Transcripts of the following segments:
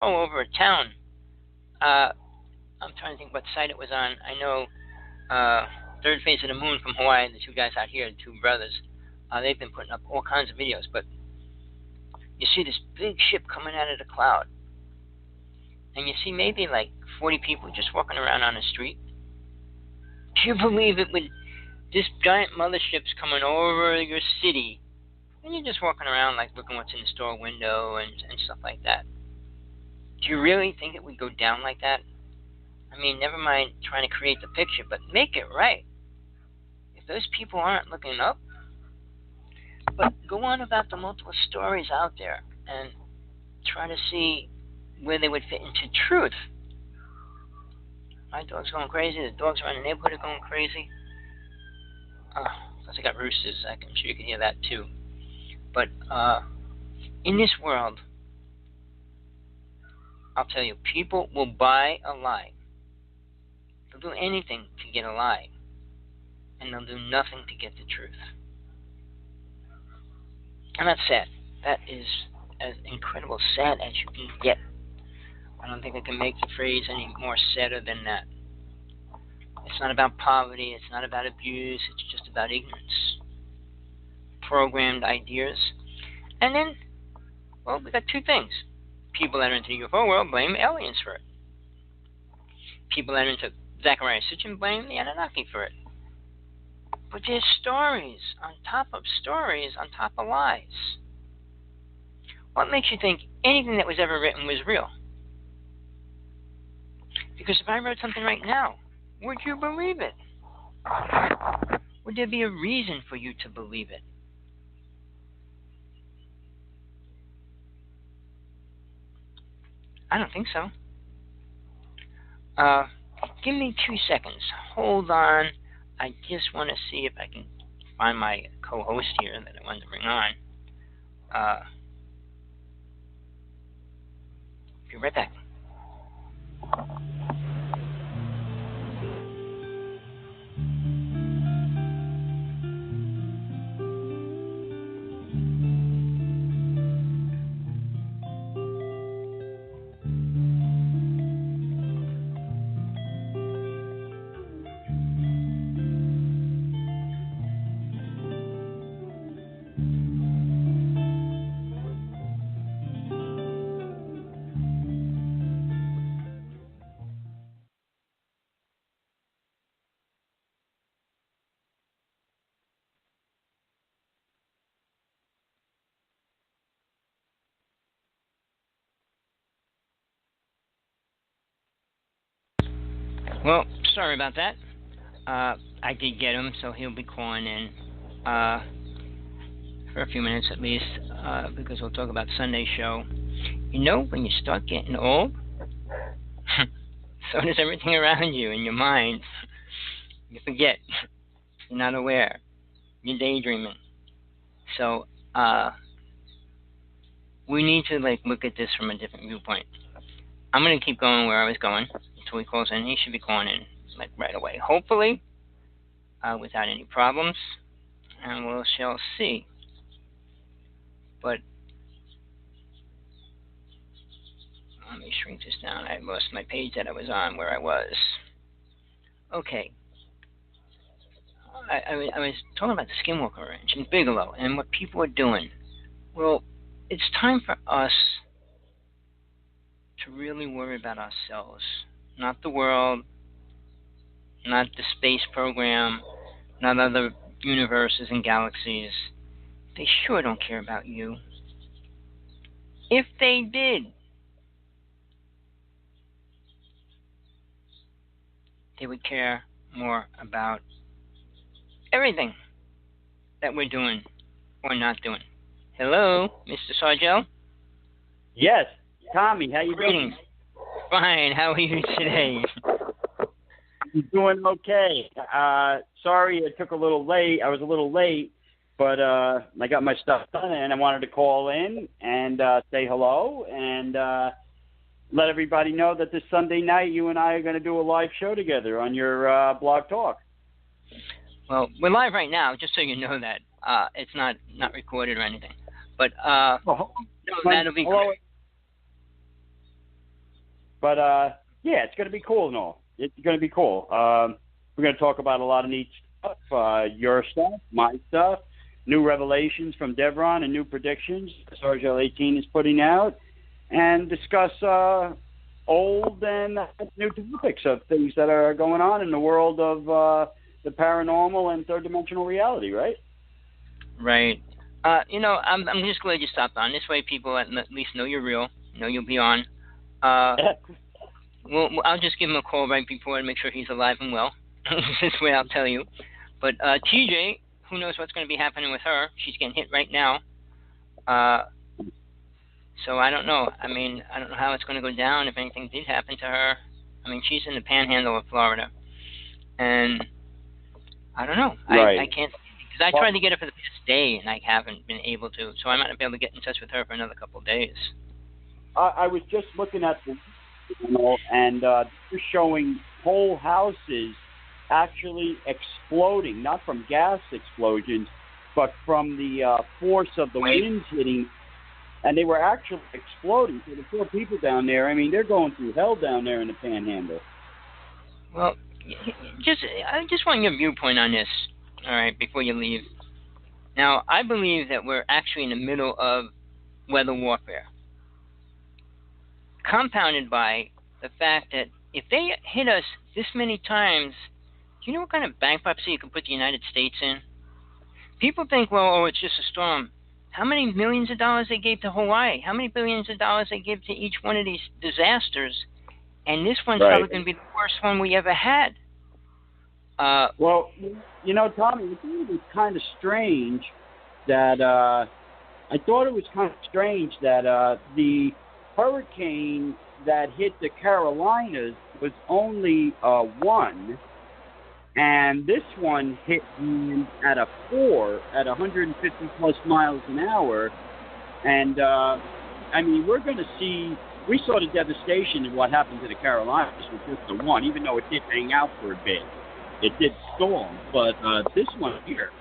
over a town. I'm trying to think what site it was on. I know Third Phase of the Moon from Hawaii, the two guys out here, the two brothers, they've been putting up all kinds of videos. But you see this big ship coming out of the cloud, and you see maybe like 40 people just walking around on the street. Do you believe it would? This giant mothership's coming over your city, and you're just walking around like looking what's in the store window and stuff like that. Do you really think it would go down like that? I mean, never mind trying to create the picture, but make it right. If those people aren't looking up, but go on about the multiple stories out there and try to see where they would fit into truth. My dog's going crazy. The dogs around the neighborhood are going crazy. Plus I got roosters. I'm sure you can hear that too. But in this world, I'll tell you, people will buy a lie. They'll do anything to get a lie. And they'll do nothing to get the truth. And that's sad. That is as incredible sad as you can get. I don't think I can make the phrase any more sadder than that. It's not about poverty. It's not about abuse. It's just about ignorance. Programmed ideas. And then, well, we got two things. People that are into the UFO world blame aliens for it. People that are into Zachariah Sitchin blame the Anunnaki for it. But there's stories on top of stories on top of lies. What makes you think anything that was ever written was real? Because if I wrote something right now, would you believe it? Would there be a reason for you to believe it? I don't think so. Give me 2 seconds. Hold on. I just want to see if I can find my co-host here that I wanted to bring on. Be right back. Well, sorry about that. I did get him, so he'll be calling in for a few minutes at least, because we'll talk about Sunday's show. You know, when you start getting old, so does everything around you in your mind. You forget. You're not aware. You're daydreaming. So, we need to look at this from a different viewpoint. I'm going to keep going where I was going until he calls in. He should be calling in right away, hopefully, without any problems, and we shall see. But let me shrink this down. I lost my page that I was on where I was. Okay. I was talking about the Skinwalker Ranch in Bigelow and what people are doing. Well, it's time for us to really worry about ourselves, not the world, not the space program, not other universes and galaxies. They sure don't care about you. If they did, they would care more about everything that we're doing or not doing. Hello, Mr. Sargel? Yes. Tommy, how you Greetings. doing? Fine. How are you today? I'm doing okay. Sorry it took a little late. I was a little late, but I got my stuff done, and I wanted to call in and say hello and let everybody know that this Sunday night you and I are going to do a live show together on your Blog Talk. Well, we're live right now, just so you know that. It's not recorded or anything. But that'll be great. But yeah, it's going to be cool and all. It's going to be cool. We're going to talk about a lot of neat stuff, your stuff, my stuff, new revelations from Devron and new predictions Sargel18 is putting out, and discuss old and new topics of things that are going on in the world of the paranormal and third-dimensional reality, right? Right. I'm just glad you stopped on. This way people at least know you're real, know you'll be on. Well, I'll just give him a call right before and make sure he's alive and well. This way I'll tell you. But TJ, who knows what's going to be happening with her? She's getting hit right now. So I don't know. I mean, I don't know how it's going to go down if anything did happen to her. I mean, she's in the panhandle of Florida. And I don't know. Right. I can't, because I tried to get her for the past day, and I haven't been able to. So I might not be able to get in touch with her for another couple of days. I was just looking at the, and they're showing whole houses actually exploding, not from gas explosions, but from the force of the winds hitting. And they were actually exploding. So the poor people down there, I mean, they're going through hell down there in the panhandle. Well, I just want your viewpoint on this, all right, before you leave. Now, I believe that we're actually in the middle of weather warfare, compounded by the fact that if they hit us this many times, do you know what kind of bankruptcy it could put the United States in? People think, well, it's just a storm. How many millions of dollars they gave to Hawaii? How many billions of dollars they give to each one of these disasters? And this one's probably going to be the worst one we ever had. Well, you know, Tommy, I thought it was kind of strange that the hurricane that hit the Carolinas was only 1, and this one hit at a 4 at 150 plus miles an hour. And I mean, we're going to see. We saw the devastation of what happened to the Carolinas with just the 1, even though it did hang out for a bit. It did storm, but this one here,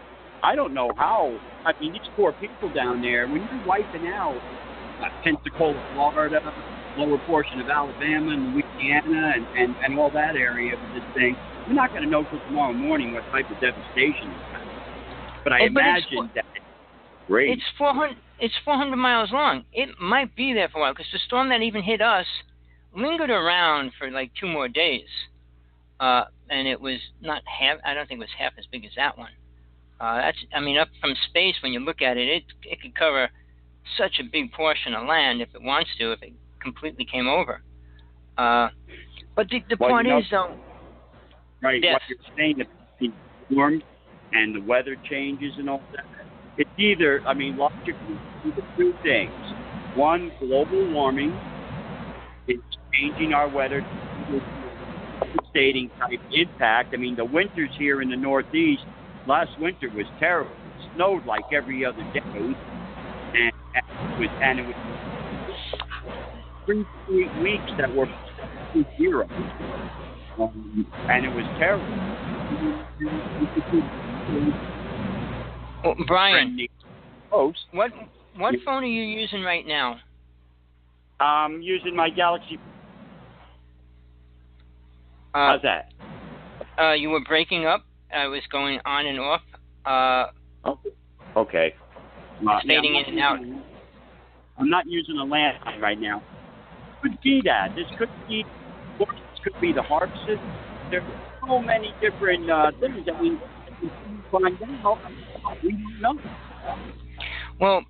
I don't know how. I mean, these poor people down there, when you're wiping out Pensacola, Florida, lower portion of Alabama and Louisiana and all that area of this thing, we're not going to know till tomorrow morning what type of devastation is happening. But I imagine that it's great. It's 400 miles long. It might be there for a while, because the storm that even hit us lingered around for like 2 more days. And it was not half, I don't think it was half as big as that one. I mean, up from space, when you look at it, it could cover such a big portion of land if it wants to, if it completely came over. But the point is, though... Right, yes. What you're saying, the storms and the weather changes and all that, it's either, I mean, logically, it's 2 things. 1, global warming is changing our weather to devastating type impact. I mean, the winters here in the Northeast, last winter was terrible. It snowed like every other day, and it was 3 weeks that were 0. And it was terrible. Well, Brian, what Yeah. phone are you using right now? I'm using my Galaxy. How's that? You were breaking up. I was going on and off. Okay. Fading in and out. I'm not using a landline right now. Could be that. This could be. This could be the harp system. There are so many different things that we find out. We don't know. Well,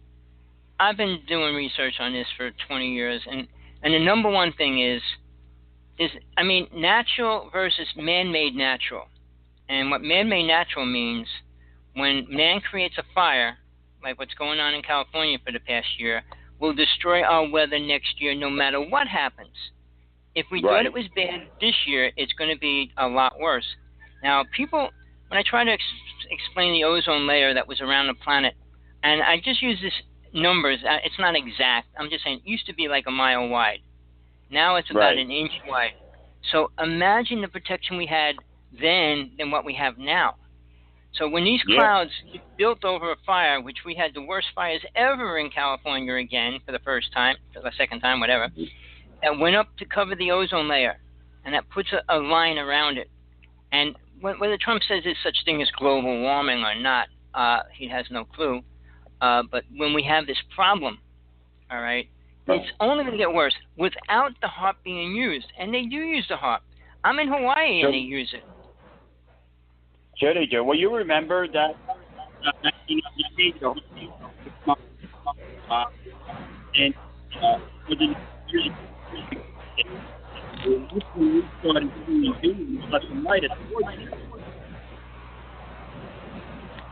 I've been doing research on this for 20 years, and the number one thing is I mean, natural versus man-made natural. And what man-made natural means, when man creates a fire, like what's going on in California for the past year, will destroy our weather next year no matter what happens. If we thought it was bad this year, it's going to be a lot worse. Now, people, when I try to explain the ozone layer that was around the planet, and I just use this numbers, it's not exact. I'm just saying it used to be like a mile wide. Now it's about an inch wide. So imagine the protection we had then than what we have now. So when these clouds built over a fire, which we had the worst fires ever in California again for the first time, for the second time, whatever, that went up to cover the ozone layer, and that puts a line around it. And whether Trump says there's such thing as global warming or not, he has no clue. But when we have this problem, all right, it's only going to get worse without the HAARP being used. And they do use the HAARP. I'm in Hawaii and they use it. Sure they do. Well, you remember that 1998, and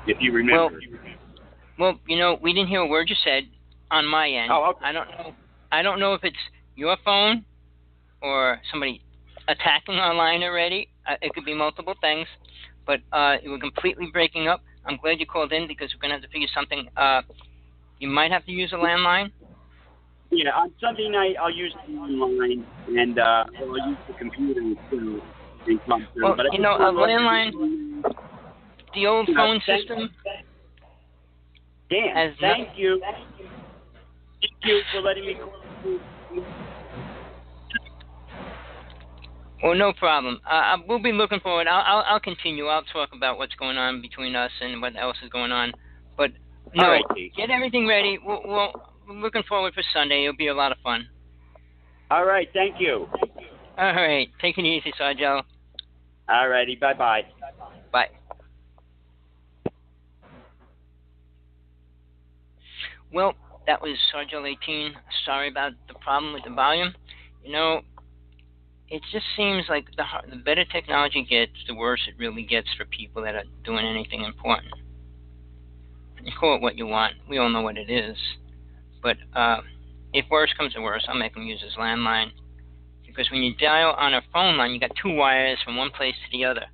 if you remember. Well, you know, we didn't hear a word you said on my end. Oh, okay. I don't know if it's your phone or somebody attacking our line already. It could be multiple things, but it was completely breaking up. I'm glad you called in because we're going to have to figure something. You might have to use a landline. Yeah, on Sunday night I'll use the landline and I'll use the computer too. Well, you know, a landline, the old phone system. Dan, thank you. Thank you for letting me. Well, no problem. We'll be looking forward. I'll continue. I'll talk about what's going on between us and what else is going on. But no, right, get everything ready. We're looking forward for Sunday. It'll be a lot of fun. All right, thank you. All right, take it easy, Sargel. All righty, bye-bye. Bye. Well, that was Sagel18. Sorry about the problem with the volume. You know, it just seems like the better technology gets, the worse it really gets for people that are doing anything important. You call it what you want. We all know what it is. But if worse comes to worse, I'll make them use his landline. Because when you dial on a phone line, you got two wires from one place to the other.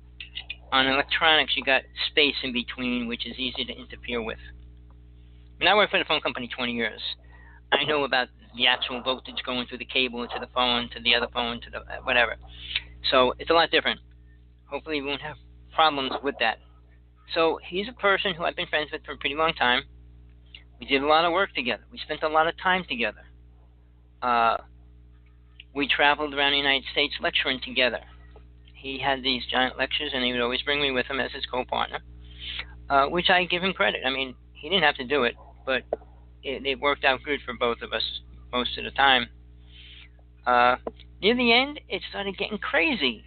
On electronics, you got space in between, which is easy to interfere with. And I worked for the phone company 20 years. I know about the actual voltage going through the cable to the phone, to the other phone, to the whatever. So it's a lot different. Hopefully we won't have problems with that. So he's a person who I've been friends with for a pretty long time. We did a lot of work together. We spent a lot of time together. We traveled around the United States lecturing together. He had these giant lectures, and he would always bring me with him as his co-partner, which I give him credit. I mean, he didn't have to do it, but it worked out good for both of us most of the time. Near the end, it started getting crazy.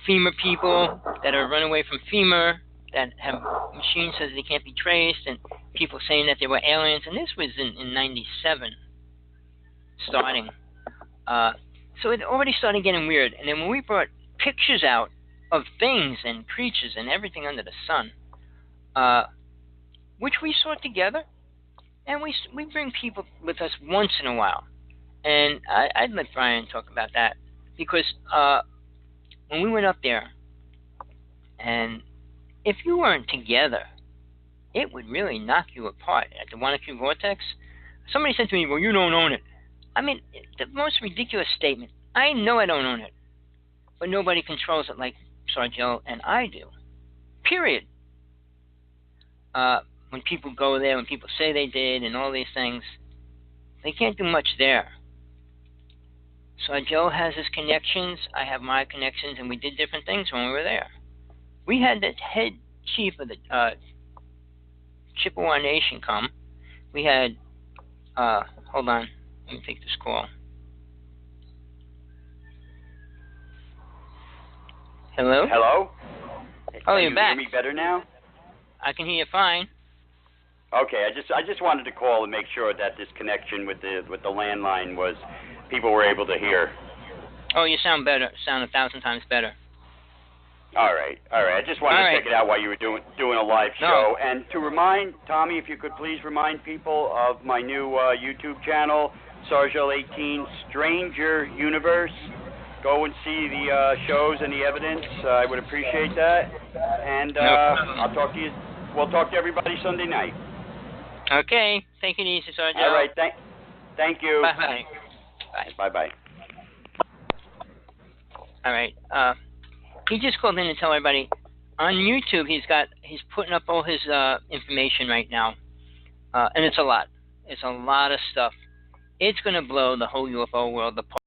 FEMA people that are run away from FEMA, that have machines says they can't be traced, and people saying that they were aliens, and this was in 97 starting. So it already started getting weird, and then when we brought pictures out of things and creatures and everything under the sun, which we saw together, and we bring people with us once in a while, and I'd let Brian talk about that, because when we went up there, and if you weren't together, it would really knock you apart. At the Wanacue Vortex, somebody said to me, well, you don't own it. I mean, the most ridiculous statement. I know I don't own it, but nobody controls it like Sargel and I do. Period. When people go there, when people say they did, and all these things, they can't do much there. Sargel has his connections, I have my connections, and we did different things when we were there. We had the head chief of the Chippewa Nation come. We had, hold on, let me take this call. Hello? Hello? Oh, Can you're back. Can you hear me better now? I can hear you fine. Okay, I just wanted to call and make sure that this connection with the landline was people were able to hear. Oh, you sound better. Sound 1,000 times better. All right. I just wanted to check it out while you were doing a live show. And to remind, Tommy, if you could please remind people of my new YouTube channel, Sargel18 Stranger Universe. Go and see the shows and the evidence. I would appreciate that. And I'll talk to you. We'll talk to everybody Sunday night. Okay. Take it easy, Sargel. All right. Thank you. Bye. Bye. All right. He just called in to tell everybody on YouTube he's putting up all his information right now, and it's a lot. It's a lot of stuff. it's going to blow the whole UFO world apart.